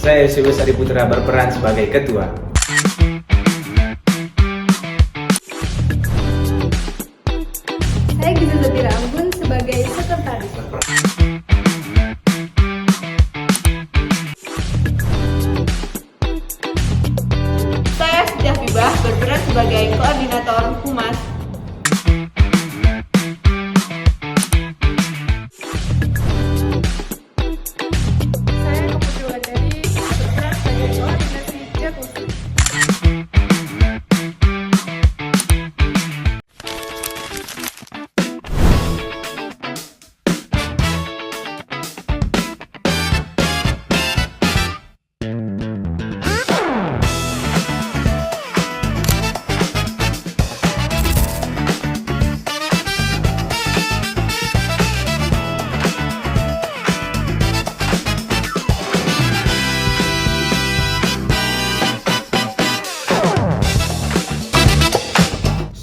Saya Yusuf Sari Putra berperan sebagai ketua. Saya Giza Zabira Anggun sebagai sekretaris. Saya Siti Habibah berperan sebagai koordinator humas. Saya Putri Wulandari berperan sebagai koordinasi Jakusi.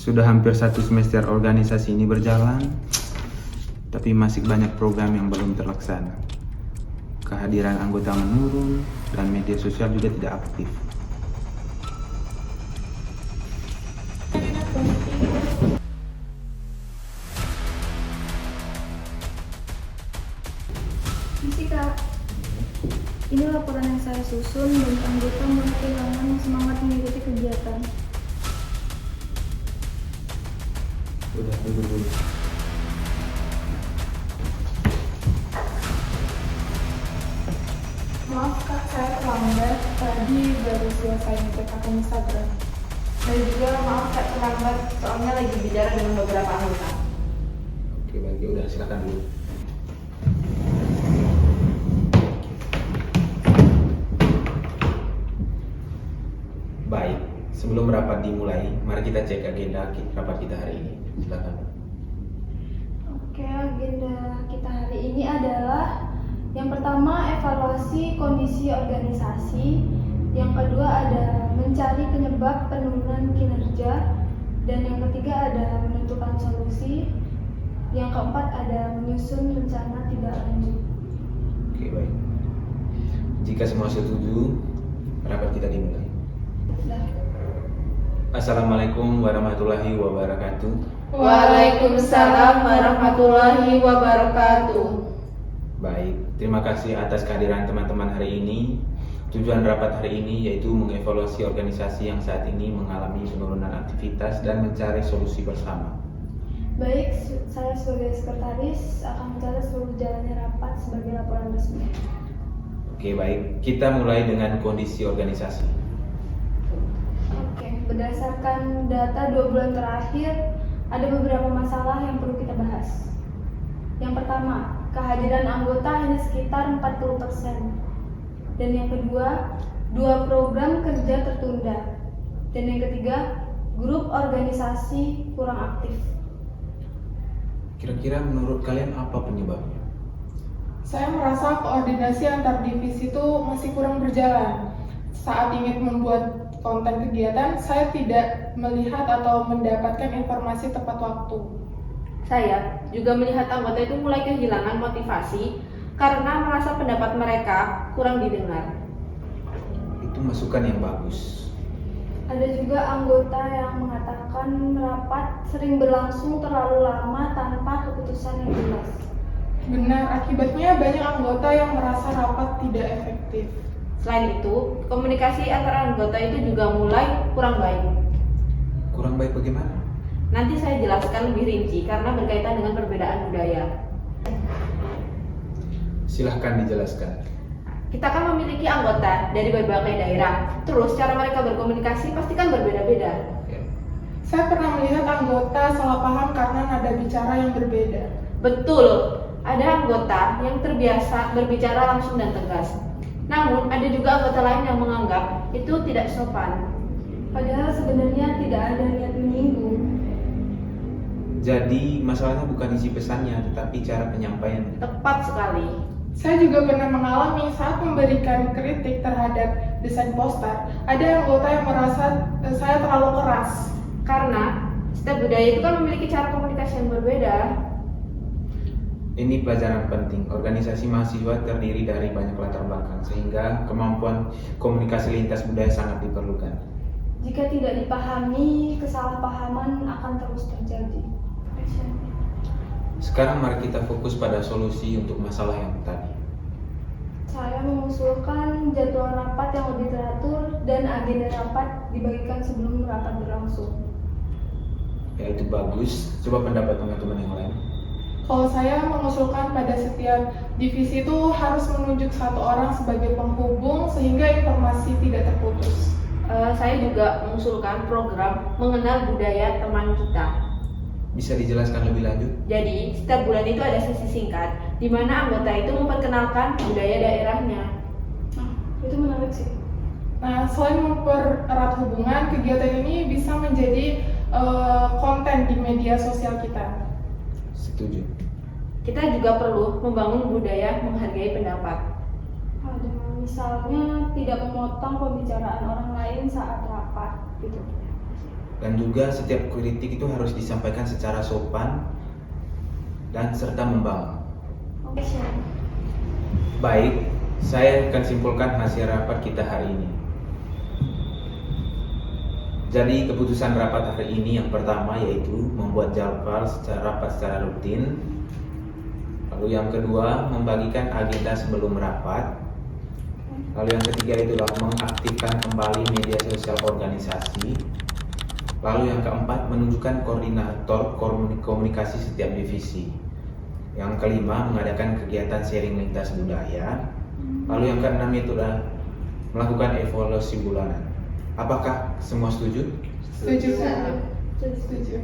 Sudah hampir 1 semester organisasi ini berjalan, tapi masih banyak program yang belum terlaksana. Kehadiran anggota menurun dan media sosial juga tidak aktif. Misi Kak, ini laporan yang saya susun dan anggota mulai kehilangan semangat mengikuti kegiatan. Udah dulu. Maaf Kak, saya terlambat. Tadi baru selesai ngecek akun Instagram. Dan juga maaf saya terlambat soalnya lagi bicara dengan beberapa anggota. Oke, baik, ya udah silakan dulu. Baik, sebelum rapat dimulai, mari kita cek agenda rapat kita hari ini. Silakan. Oke, agenda kita hari ini adalah yang pertama evaluasi kondisi organisasi, yang kedua ada mencari penyebab penurunan kinerja, dan yang ketiga ada menentukan solusi, yang keempat ada menyusun rencana tindak lanjut. Oke, baik. Jika semua setuju, rapat kita dimulai. Dah. Assalamualaikum warahmatullahi wabarakatuh. Waalaikumsalam warahmatullahi wabarakatuh. Baik, terima kasih atas kehadiran teman-teman hari ini. Tujuan rapat hari ini yaitu mengevaluasi organisasi yang saat ini mengalami penurunan aktivitas dan mencari solusi bersama. Baik, saya sebagai sekretaris akan mencatat seluruh jalannya rapat sebagai laporan resmi. Oke, baik. Kita mulai dengan kondisi organisasi. Oke, berdasarkan data 2 bulan terakhir, ada beberapa masalah yang perlu kita bahas. Yang pertama, kehadiran anggota hanya sekitar 40%. Dan yang kedua, 2 program kerja tertunda. Dan yang ketiga, grup organisasi kurang aktif. Kira-kira menurut kalian apa penyebabnya? Saya merasa koordinasi antar divisi itu masih kurang berjalan. Saat ingin membuat konten kegiatan, saya tidak melihat atau mendapatkan informasi tepat waktu. Saya juga melihat anggota itu mulai kehilangan motivasi karena merasa pendapat mereka kurang didengar. Itu masukan yang bagus. Ada juga anggota yang mengatakan rapat sering berlangsung terlalu lama tanpa keputusan yang jelas. Benar, akibatnya banyak anggota yang merasa rapat tidak efektif. Selain itu, komunikasi antara anggota itu juga mulai kurang baik. Kurang baik bagaimana? Nanti saya jelaskan lebih rinci karena berkaitan dengan perbedaan budaya. Silahkan dijelaskan. Kita kan memiliki anggota dari berbagai daerah, terus cara mereka berkomunikasi pasti kan berbeda-beda. Saya pernah melihat anggota salah paham karena nada bicara yang berbeda. Betul, ada anggota yang terbiasa berbicara langsung dan tegas. Namun, ada juga anggota lain yang menganggap itu tidak sopan. Padahal sebenarnya tidak ada niat menyinggung. Jadi masalahnya bukan isi pesannya, tetapi cara penyampaian. Tepat sekali. Saya juga pernah mengalami saat memberikan kritik terhadap desain poster, ada anggota yang merasa saya terlalu keras. Karena setiap budaya itu kan memiliki cara komunikasi yang berbeda. Ini pelajaran penting. Organisasi mahasiswa terdiri dari banyak latar belakang, sehingga kemampuan komunikasi lintas budaya sangat diperlukan. Jika tidak dipahami, kesalahpahaman akan terus terjadi. Sekarang mari kita fokus pada solusi untuk masalah yang tadi. Saya mengusulkan jadwal rapat yang lebih teratur dan agenda rapat dibagikan sebelum rapat berlangsung. Ya, itu bagus. Coba pendapat teman-teman yang lain. Kalau saya mengusulkan pada setiap divisi itu harus menunjuk satu orang sebagai penghubung sehingga informasi tidak terputus. Saya juga mengusulkan program mengenal budaya teman kita. Bisa dijelaskan lebih lanjut? Jadi, setiap bulan itu ada sesi singkat di mana anggota itu memperkenalkan budaya daerahnya. Nah, itu menarik sih. Nah, selain mempererat hubungan, kegiatan ini bisa menjadi konten di media sosial kita. Setuju. Kita juga perlu membangun budaya menghargai pendapat. Dengan misalnya tidak memotong pembicaraan orang lain saat rapat, gitu. Dan juga setiap kritik itu harus disampaikan secara sopan dan serta membangun. Oke, siap. Baik, saya akan simpulkan hasil rapat kita hari ini. Jadi keputusan rapat hari ini yang pertama yaitu membuat jadwal rapat secara rutin. Lalu yang kedua, membagikan agenda sebelum rapat. Lalu yang ketiga itulah mengaktifkan kembali media sosial organisasi. Lalu yang keempat, menunjukkan koordinator komunikasi setiap divisi. Yang kelima, mengadakan kegiatan sharing lintas budaya. Lalu yang keenam itu adalah melakukan evaluasi bulanan. Apakah semua setuju? Setuju, Kak. Setuju.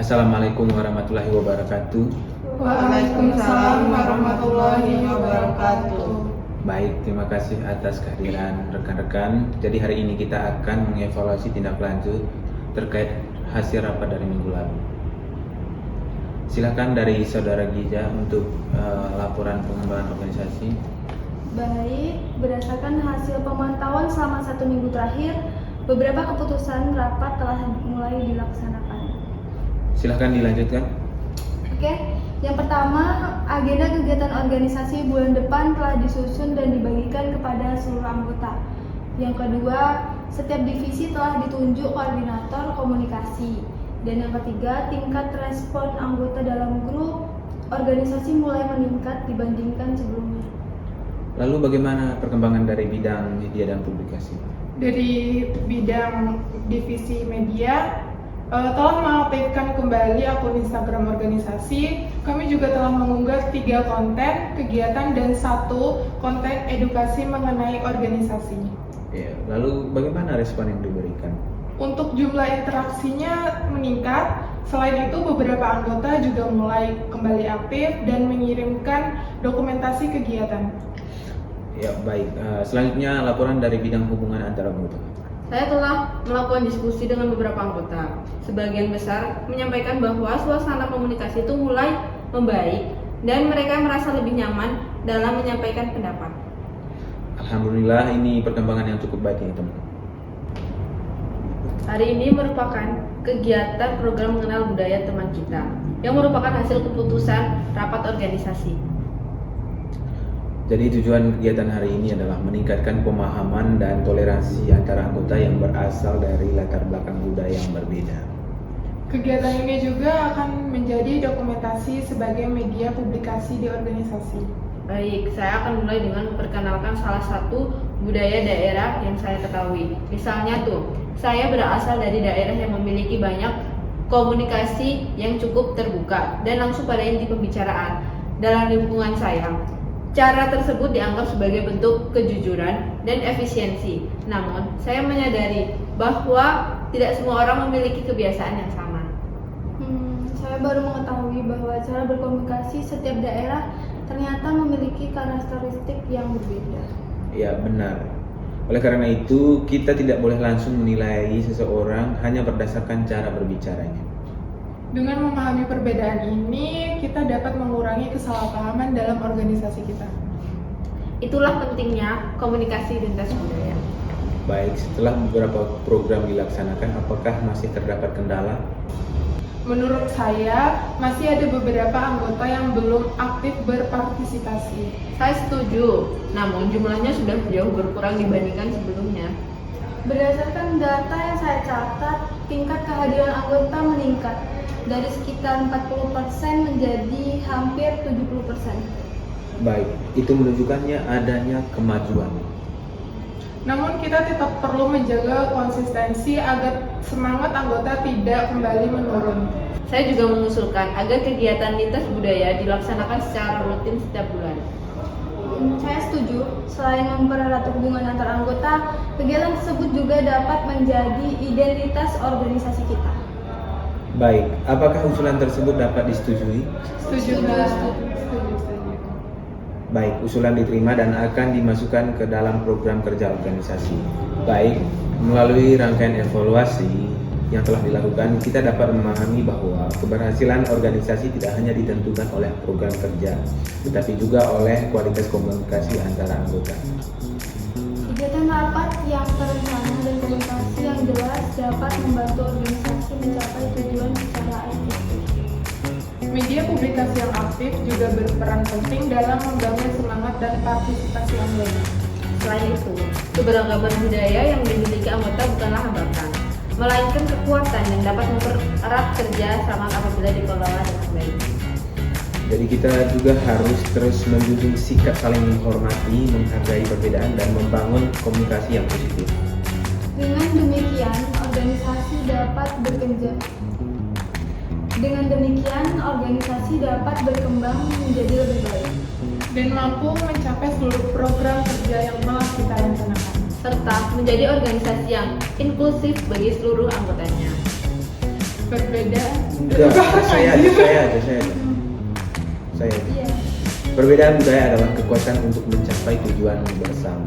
Assalamualaikum warahmatullahi wabarakatuh. Waalaikumsalam warahmatullahi wabarakatuh. Baik, terima kasih atas kehadiran rekan-rekan. Jadi hari ini kita akan mengevaluasi tindak lanjut terkait hasil rapat dari minggu lalu. Silakan dari Saudara Giza untuk laporan pengembangan organisasi. Baik, berdasarkan hasil pemantauan selama 1 minggu terakhir, beberapa keputusan rapat telah mulai dilaksanakan. Silahkan dilanjutkan. Oke, yang pertama, agenda kegiatan organisasi bulan depan telah disusun dan dibagikan kepada seluruh anggota. Yang kedua, setiap divisi telah ditunjuk koordinator komunikasi. Dan yang ketiga, tingkat respon anggota dalam grup organisasi mulai meningkat dibandingkan sebelumnya. Lalu bagaimana perkembangan dari bidang media dan publikasi? Dari bidang divisi media, telah mengaktifkan kembali akun Instagram organisasi. Kami juga telah mengunggah 3 konten kegiatan dan 1 konten edukasi mengenai organisasi. Ya, lalu bagaimana respon yang diberikan? Untuk jumlah interaksinya meningkat. Selain itu, beberapa anggota juga mulai kembali aktif dan mengirimkan dokumentasi kegiatan. Ya, baik. Selanjutnya laporan dari bidang hubungan antar anggota. Saya telah melakukan diskusi dengan beberapa anggota. Sebagian besar menyampaikan bahwa suasana komunikasi itu mulai membaik dan mereka merasa lebih nyaman dalam menyampaikan pendapat. Alhamdulillah, ini perkembangan yang cukup baik ya teman. Hari ini merupakan kegiatan program mengenal budaya teman kita yang merupakan hasil keputusan rapat organisasi. Jadi tujuan kegiatan hari ini adalah meningkatkan pemahaman dan toleransi antara anggota yang berasal dari latar belakang budaya yang berbeda. Kegiatan ini juga akan menjadi dokumentasi sebagai media publikasi di organisasi. Baik, saya akan mulai dengan memperkenalkan salah satu budaya daerah yang saya ketahui. Misalnya tuh, saya berasal dari daerah yang memiliki banyak komunikasi yang cukup terbuka dan langsung pada inti pembicaraan dalam lingkungan saya. Cara tersebut dianggap sebagai bentuk kejujuran dan efisiensi. Namun, saya menyadari bahwa tidak semua orang memiliki kebiasaan yang sama. Saya baru mengetahui bahwa cara berkomunikasi setiap daerah ternyata memiliki karakteristik yang berbeda. Ya, benar. Oleh karena itu, kita tidak boleh langsung menilai seseorang hanya berdasarkan cara berbicaranya. Dengan memahami perbedaan ini, kita dapat mengurangi kesalahpahaman dalam organisasi kita. Itulah pentingnya komunikasi lintas budaya. Baik, setelah beberapa program dilaksanakan, apakah masih terdapat kendala? Menurut saya, masih ada beberapa anggota yang belum aktif berpartisipasi. Saya setuju, namun jumlahnya sudah jauh berkurang dibandingkan sebelumnya. Berdasarkan data yang saya catat, tingkat kehadiran anggota meningkat dari sekitar 40% menjadi hampir 70%. Baik, itu menunjukkannya adanya kemajuan. Namun kita tetap perlu menjaga konsistensi agar semangat anggota tidak kembali menurun. Saya juga mengusulkan agar kegiatan lintas budaya dilaksanakan secara rutin setiap bulan. Saya setuju, selain mempererat hubungan antar anggota, kegiatan tersebut juga dapat menjadi identitas organisasi kita. Baik, apakah usulan tersebut dapat disetujui? Setuju. Baik, usulan diterima dan akan dimasukkan ke dalam program kerja organisasi. Baik, melalui rangkaian evaluasi yang telah dilakukan, kita dapat memahami bahwa keberhasilan organisasi tidak hanya ditentukan oleh program kerja, tetapi juga oleh kualitas komunikasi antara anggota. Kegiatan rapat yang terencana dan komunikasi yang jelas dapat membantu organisasi mencapai tujuan secara efektif. Media publikasi yang aktif juga berperan penting dalam membangun semangat dan partisipasi anggota. Selain itu, keberagaman budaya yang dimiliki anggota bukanlah hambatan, melainkan kekuatan yang dapat mempererat kerja sama apabila dikelola dengan baik. Jadi kita juga harus terus menjunjung sikap saling menghormati, menghargai perbedaan, dan membangun komunikasi yang positif. Dengan demikian, organisasi dapat berkembang menjadi lebih baik Dan mampu mencapai seluruh program kerja yang telah kita rencanakan. serta menjadi organisasi yang inklusif bagi seluruh anggotanya. Berbeda. Saya aja. Iya. Perbedaan budaya adalah kekuatan untuk mencapai tujuan bersama.